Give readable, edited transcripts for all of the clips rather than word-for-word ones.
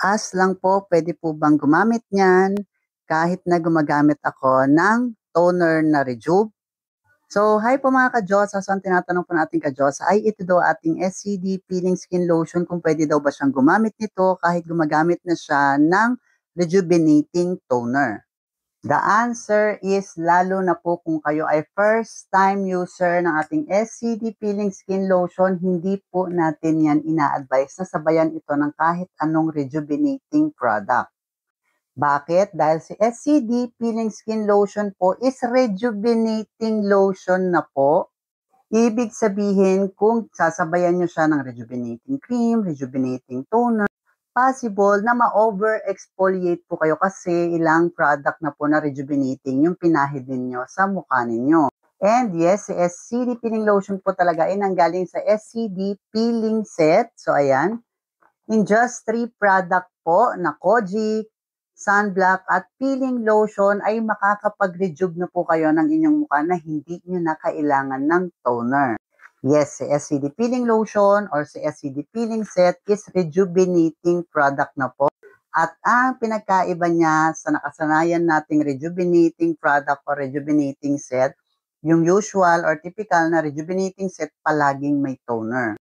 Ask lang po, pwede po bang gumamit niyan kahit na gumagamit ako ng toner na Rejuve? So, hi po mga ka-Diyosa. So, ang tinatanong po natin ka-Diyosa ay ito daw ating SCD Peeling Skin Lotion, kung pwede daw ba siyang gumamit nito kahit gumagamit na siya ng rejuvenating toner. The answer is lalo na po kung kayo ay first time user ng ating SCD Peeling Skin Lotion, hindi po natin yan ina-advise na sabayan ito ng kahit anong rejuvenating product. Bakit? Dahil si SCD Peeling Skin Lotion po is rejuvenating lotion na po. Ibig sabihin, kung sasabayan nyo siya ng rejuvenating cream, rejuvenating toner, possible na ma-over-exfoliate po kayo kasi ilang product na po na rejuvenating yung pinahid ninyo sa mukha ninyo. And yes, si SCD Peeling Lotion po talaga ay nanggaling sa SCD Peeling Set. So ayan, in just 3 product po na Kojic, sunblock at peeling lotion ay makakapag-rejuve na po kayo ng inyong mukha na hindi nyo na kailangan ng toner. Yes, si SCD Peeling Lotion or si SCD Peeling Set is rejuvenating product na po. At ang pinagkaiba niya sa nakasanayan nating rejuvenating product or rejuvenating set, yung usual or typical na rejuvenating set palaging may toner.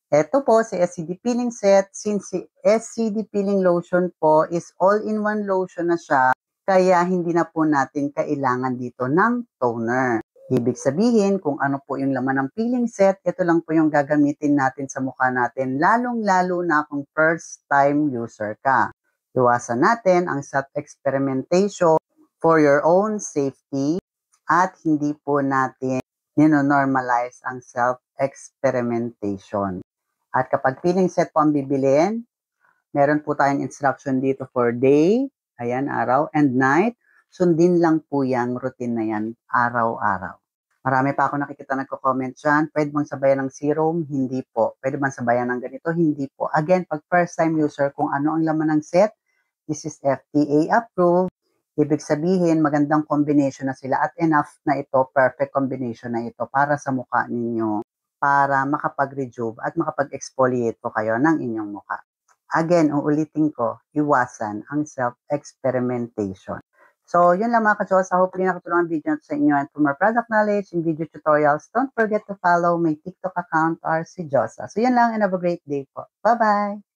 Ito po si SCD Peeling Set, since si SCD Peeling Lotion po is all-in-one lotion na siya, kaya hindi na po natin kailangan dito ng toner. Ibig sabihin, kung ano po yung laman ng peeling set, ito lang po yung gagamitin natin sa mukha natin, lalong-lalo na kung first time user ka. Iwasan natin ang self-experimentation for your own safety at hindi po natin nino-normalize ang self-experimentation. At kapag peeling set po ang bibilin, meron po tayong instruction dito for day, ayan, araw, and night. Sundin lang po yung routine na yan, araw-araw. Marami pa ako nakikita nagko-comment dyan. Pwede bang sabayan ng serum? Hindi po. Pwede bang sabayan ng ganito? Hindi po. Again, pag first time user, kung ano ang laman ng set, this is FDA approved. Ibig sabihin, magandang combination na sila at enough na ito, perfect combination na ito para sa mukha ninyo, para makapag-rejuve at makapag-exfoliate po kayo ng inyong mukha. Again, uulitin ko, iwasan ang self-experimentation. So, yun lang mga ka-Diyosa. Hopefully nakatulong ang video sa inyo. And for more product knowledge and video tutorials, don't forget to follow my TikTok account or si Diyosa. So, yun lang and have a great day po. Bye-bye!